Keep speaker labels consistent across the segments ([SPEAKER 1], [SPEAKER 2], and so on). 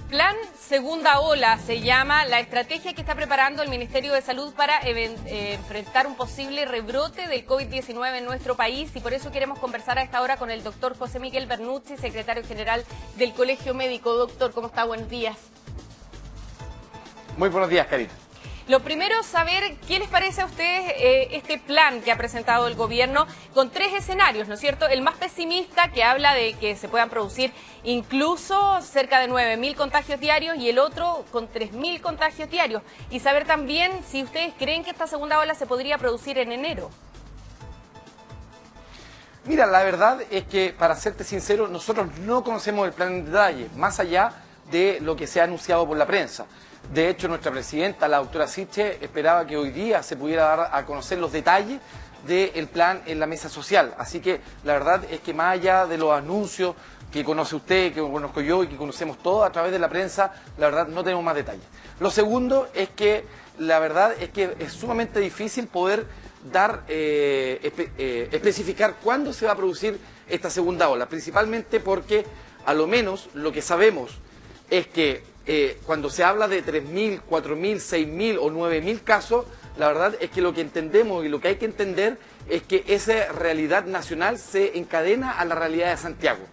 [SPEAKER 1] Plan Segunda Ola se llama la estrategia que está preparando el Ministerio de Salud para enfrentar un posible rebrote del COVID-19 en nuestro país, y por eso queremos conversar a esta hora con el doctor José Miguel Bernucci, secretario general del Colegio Médico. Doctor, ¿cómo está? Buenos días.
[SPEAKER 2] Muy buenos días, Karina.
[SPEAKER 1] Lo primero, saber qué les parece a ustedes este plan que ha presentado el gobierno con tres escenarios, ¿no es cierto? El más pesimista, que habla de que se puedan producir incluso cerca de 9.000 contagios diarios, y el otro con 3.000 contagios diarios. Y saber también si ustedes creen que esta segunda ola se podría producir en enero.
[SPEAKER 2] Mira, la verdad es que, para serte sincero, nosotros no conocemos el plan en detalle, más allá de lo que se ha anunciado por la prensa. De hecho, nuestra presidenta, la doctora Siche, esperaba que hoy día se pudiera dar a conocer los detalles del plan en la mesa social. Así que la verdad es que, más allá de los anuncios que conoce usted, que conozco yo y que conocemos todos a través de la prensa, la verdad no tenemos más detalles. Lo segundo es que la verdad es que es sumamente difícil poder dar, especificar cuándo se va a producir esta segunda ola, principalmente porque a lo menos lo que sabemos es que cuando se habla de 3.000, 4.000, 6.000 o 9.000 casos, la verdad es que lo que entendemos y lo que hay que entender es que esa realidad nacional se encadena a la realidad de Santiago.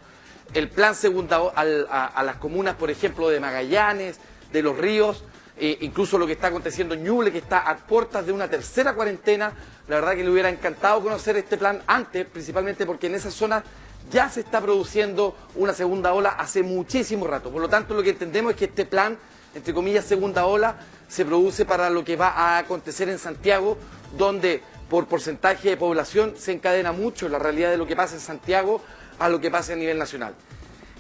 [SPEAKER 2] El plan segunda a las comunas, por ejemplo, de Magallanes, de Los Ríos, incluso lo que está aconteciendo en Ñuble, que está a puertas de una tercera cuarentena. La verdad que le hubiera encantado conocer este plan antes, principalmente porque en esas zonas ya se está produciendo una segunda ola hace muchísimo rato. Por lo tanto, lo que entendemos es que este plan, entre comillas, segunda ola, se produce para lo que va a acontecer en Santiago, donde por porcentaje de población se encadena mucho la realidad de lo que pasa en Santiago a lo que pasa a nivel nacional.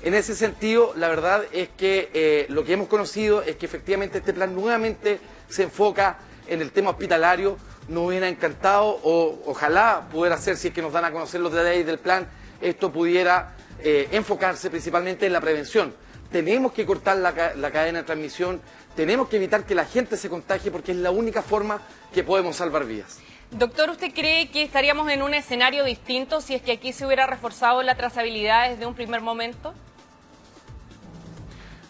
[SPEAKER 2] En ese sentido, la verdad es que lo que hemos conocido es que efectivamente este plan nuevamente se enfoca en el tema hospitalario. Nos hubiera encantado, o ojalá pudiera ser, si es que nos dan a conocer los detalles del plan, esto pudiera enfocarse principalmente en la prevención. Tenemos que cortar la cadena de transmisión, tenemos que evitar que la gente se contagie, porque es la única forma que podemos salvar vidas.
[SPEAKER 1] Doctor, ¿usted cree que estaríamos en un escenario distinto si es que aquí se hubiera reforzado la trazabilidad desde un primer momento?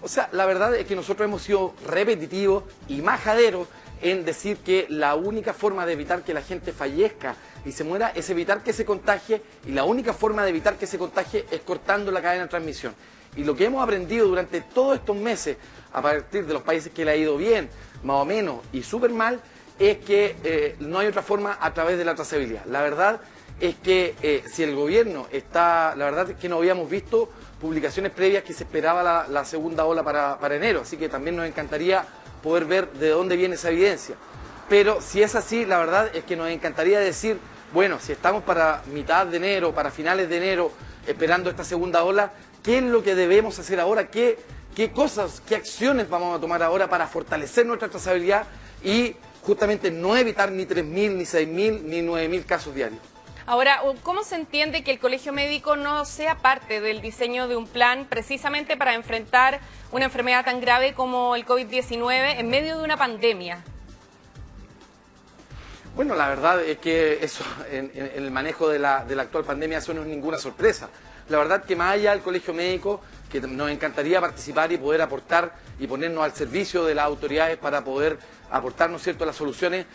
[SPEAKER 2] O sea, la verdad es que nosotros hemos sido repetitivos y majaderos en decir que la única forma de evitar que la gente fallezca y se muera es evitar que se contagie, y la única forma de evitar que se contagie es cortando la cadena de transmisión. Y lo que hemos aprendido durante todos estos meses, a partir de los países que le ha ido bien, más o menos, y súper mal, es que no hay otra forma a través de la trazabilidad. La verdad es que si el gobierno está... La verdad es que no habíamos visto publicaciones previas que se esperaba la segunda ola para enero, así que también nos encantaría poder ver de dónde viene esa evidencia. Pero si es así, la verdad es que nos encantaría decir, bueno, si estamos para mitad de enero, para finales de enero, esperando esta segunda ola, ¿qué es lo que debemos hacer ahora? ¿Qué cosas, qué acciones vamos a tomar ahora para fortalecer nuestra trazabilidad y justamente no evitar ni 3.000, ni 6.000, ni 9.000 casos diarios?
[SPEAKER 1] Ahora, ¿cómo se entiende que el Colegio Médico no sea parte del diseño de un plan precisamente para enfrentar una enfermedad tan grave como el COVID-19 en medio de una pandemia?
[SPEAKER 2] Bueno, la verdad es que eso, en el manejo de la actual pandemia, eso no es ninguna sorpresa. La verdad que, más allá del Colegio Médico, que nos encantaría participar y poder aportar y ponernos al servicio de las autoridades para poder aportar, ¿no es cierto?, las soluciones,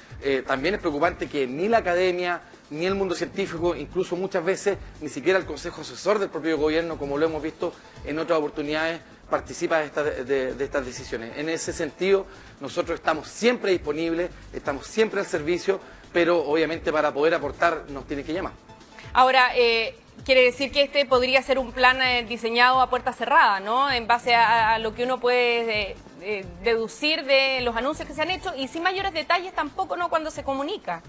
[SPEAKER 2] también es preocupante que ni la academia, ni el mundo científico, incluso muchas veces ni siquiera el Consejo Asesor del propio gobierno, como lo hemos visto en otras oportunidades, participa de estas decisiones. En ese sentido, nosotros estamos siempre disponibles, estamos siempre al servicio, pero obviamente para poder aportar nos tienen que llamar.
[SPEAKER 1] Ahora, quiere decir que este podría ser un plan diseñado a puerta cerrada, ¿no? En base a lo que uno puede deducir de los anuncios que se han hecho, y sin mayores detalles tampoco, ¿no?, cuando se comunica.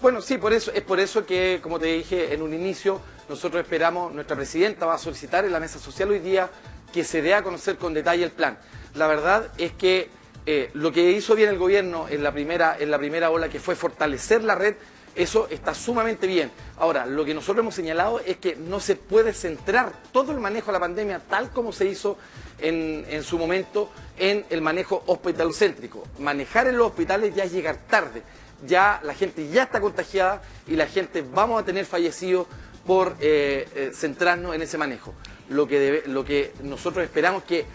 [SPEAKER 2] Bueno, sí, es por eso que, como te dije en un inicio, nosotros esperamos, nuestra presidenta va a solicitar en la mesa social hoy día que se dé a conocer con detalle el plan. La verdad es que lo que hizo bien el gobierno en la primera ola, que fue fortalecer la red, eso está sumamente bien. Ahora, lo que nosotros hemos señalado es que no se puede centrar todo el manejo de la pandemia, tal como se hizo en su momento, en el manejo hospitalocéntrico. Manejar en los hospitales ya es llegar tarde. Ya la gente ya está contagiada y la gente vamos a tener fallecidos por centrarnos en ese manejo. lo que nosotros esperamos que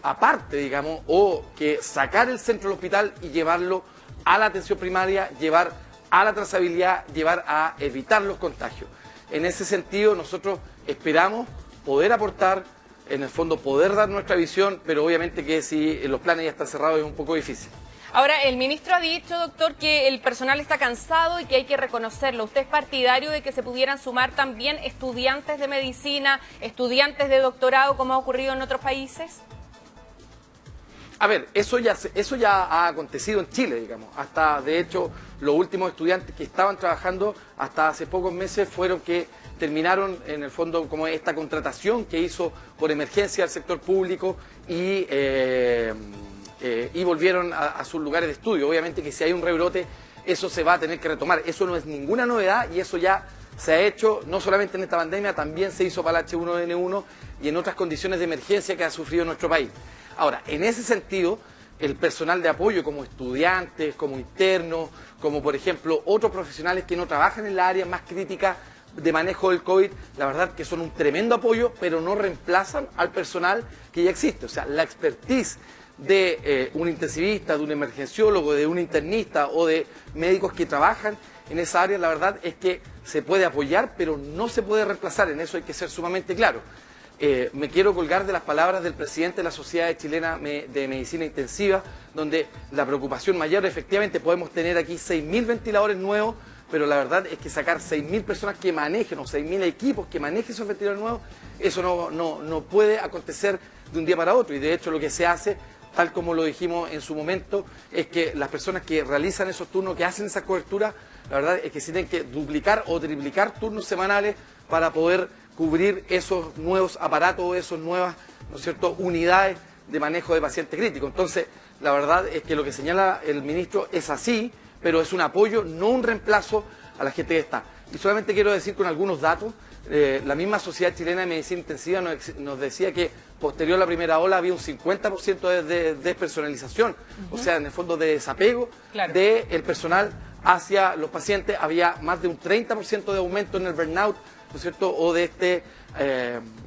[SPEAKER 2] aparte, digamos, o que sacar el centro del hospital y llevarlo a la atención primaria, llevar a la trazabilidad, llevar a evitar los contagios. En ese sentido, nosotros esperamos poder aportar, en el fondo poder dar nuestra visión, pero obviamente que si los planes ya están cerrados es un poco difícil.
[SPEAKER 1] Ahora, el ministro ha dicho, doctor, que el personal está cansado y que hay que reconocerlo. ¿Usted es partidario de que se pudieran sumar también estudiantes de medicina, estudiantes de doctorado, como ha ocurrido en otros países?
[SPEAKER 2] A ver, eso ya ha acontecido en Chile, digamos. Hasta, de hecho, los últimos estudiantes que estaban trabajando hasta hace pocos meses fueron que terminaron, en el fondo, como esta contratación que hizo por emergencia al sector público y volvieron a sus lugares de estudio. Obviamente que si hay un rebrote, eso se va a tener que retomar. Eso no es ninguna novedad y eso ya se ha hecho, no solamente en esta pandemia, también se hizo para el H1N1 y en otras condiciones de emergencia que ha sufrido nuestro país. Ahora, en ese sentido, el personal de apoyo como estudiantes, como internos, como por ejemplo otros profesionales que no trabajan en la área más crítica de manejo del COVID, la verdad que son un tremendo apoyo, pero no reemplazan al personal que ya existe. O sea, la expertise de un intensivista, de un emergenciólogo, de un internista o de médicos que trabajan en esa área, la verdad es que se puede apoyar, pero no se puede reemplazar. En eso hay que ser sumamente claro. Me quiero colgar de las palabras del presidente de la Sociedad Chilena de Medicina Intensiva, donde la preocupación mayor, efectivamente, podemos tener aquí 6.000 ventiladores nuevos, pero la verdad es que sacar 6.000 personas que manejen o 6.000 equipos que manejen esos ventiladores nuevos, eso no puede acontecer de un día para otro. Y de hecho lo que se hace, tal como lo dijimos en su momento, es que las personas que realizan esos turnos, que hacen esa cobertura, la verdad es que se tienen que duplicar o triplicar turnos semanales para poder cubrir esos nuevos aparatos, esas nuevas, ¿no es cierto?, unidades de manejo de pacientes críticos. Entonces, la verdad es que lo que señala el ministro es así, pero es un apoyo, no un reemplazo a la gente que está. Y solamente quiero decir con algunos datos, la misma Sociedad Chilena de Medicina Intensiva nos decía que posterior a la primera ola había un 50% de despersonalización, o sea, en el fondo de desapego del personal hacia los pacientes, había más de un 30% de aumento en el burnout, ¿no es cierto?, o de este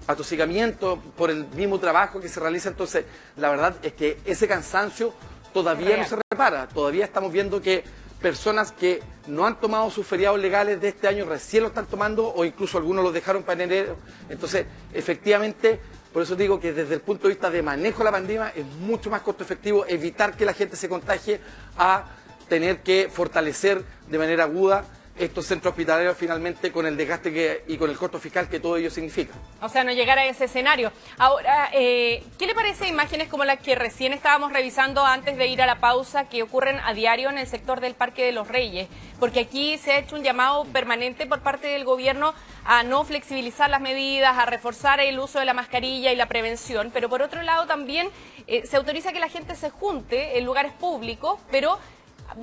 [SPEAKER 2] atosigamiento por el mismo trabajo que se realiza. Entonces, la verdad es que ese cansancio todavía no se repara. Todavía estamos viendo que personas que no han tomado sus feriados legales de este año recién lo están tomando o incluso algunos los dejaron para enero. Entonces, efectivamente, por eso digo que desde el punto de vista de manejo de la pandemia es mucho más costo efectivo evitar que la gente se contagie a tener que fortalecer de manera aguda estos centros hospitalarios finalmente con el desgaste y con el costo fiscal que todo ello significa.
[SPEAKER 1] O sea, no llegar a ese escenario. Ahora, ¿qué le parece imágenes como las que recién estábamos revisando antes de ir a la pausa que ocurren a diario en el sector del Parque de los Reyes? Porque aquí se ha hecho un llamado permanente por parte del gobierno a no flexibilizar las medidas, a reforzar el uso de la mascarilla y la prevención, pero por otro lado también se autoriza que la gente se junte en lugares públicos, pero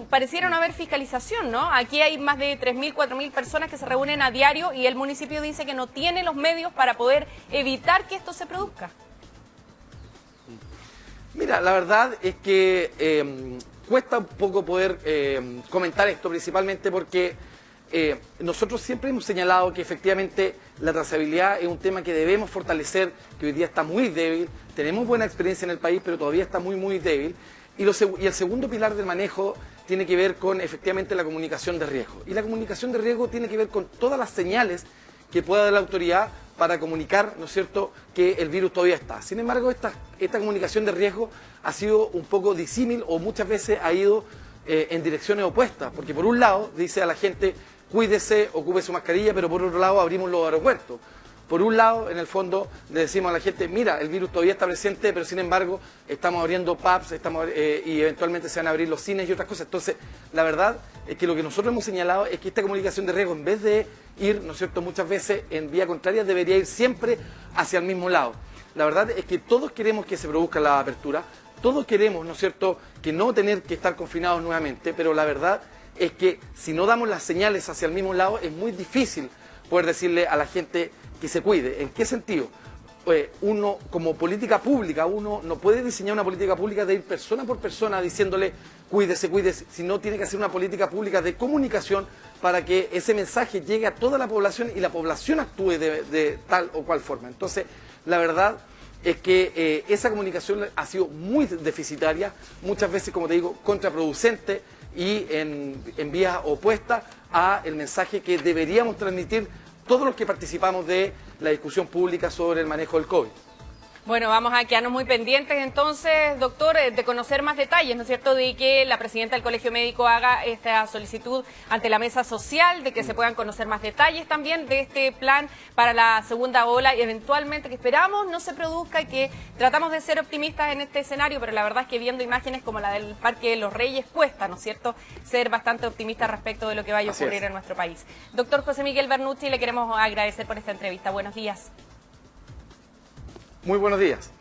[SPEAKER 1] pareciera no haber fiscalización, ¿no? Aquí hay más de 3.000, 4.000 personas que se reúnen a diario y el municipio dice que no tiene los medios para poder evitar que esto se produzca.
[SPEAKER 2] Mira, la verdad es que cuesta un poco poder comentar esto, principalmente porque nosotros siempre hemos señalado que efectivamente la trazabilidad es un tema que debemos fortalecer, que hoy día está muy débil, tenemos buena experiencia en el país, pero todavía está muy, muy débil. Y el segundo pilar del manejo tiene que ver con efectivamente la comunicación de riesgo. Y la comunicación de riesgo tiene que ver con todas las señales que pueda dar la autoridad para comunicar, ¿no es cierto?, que el virus todavía está. Sin embargo, esta comunicación de riesgo ha sido un poco disímil o muchas veces ha ido en direcciones opuestas. Porque por un lado dice a la gente, cuídese, ocupe su mascarilla, pero por otro lado abrimos los aeropuertos. Por un lado, en el fondo, le decimos a la gente, mira, el virus todavía está presente, pero sin embargo, estamos abriendo pubs y eventualmente se van a abrir los cines y otras cosas. Entonces, la verdad es que lo que nosotros hemos señalado es que esta comunicación de riesgo, en vez de ir, ¿no es cierto?, muchas veces en vía contraria, debería ir siempre hacia el mismo lado. La verdad es que todos queremos que se produzca la apertura, todos queremos, ¿no es cierto?, que no tener que estar confinados nuevamente, pero la verdad es que si no damos las señales hacia el mismo lado, es muy difícil poder decirle a la gente que se cuide. ¿En qué sentido? Uno, como política pública, uno no puede diseñar una política pública de ir persona por persona diciéndole cuídese, cuídese, sino tiene que hacer una política pública de comunicación para que ese mensaje llegue a toda la población y la población actúe de tal o cual forma. Entonces, la verdad es que esa comunicación ha sido muy deficitaria, muchas veces, como te digo, contraproducente y en vías opuestas a el mensaje que deberíamos transmitir todos los que participamos de la discusión pública sobre el manejo del COVID.
[SPEAKER 1] Bueno, vamos a quedarnos muy pendientes entonces, doctor, de conocer más detalles, ¿no es cierto?, de que la presidenta del Colegio Médico haga esta solicitud ante la mesa social, de que se puedan conocer más detalles también de este plan para la segunda ola y eventualmente que esperamos no se produzca y que tratamos de ser optimistas en este escenario, pero la verdad es que viendo imágenes como la del Parque de los Reyes cuesta, ¿no es cierto?, ser bastante optimista respecto de lo que vaya a ocurrir en nuestro país. Doctor José Miguel Bernucci, le queremos agradecer por esta entrevista. Buenos días.
[SPEAKER 2] Muy buenos días.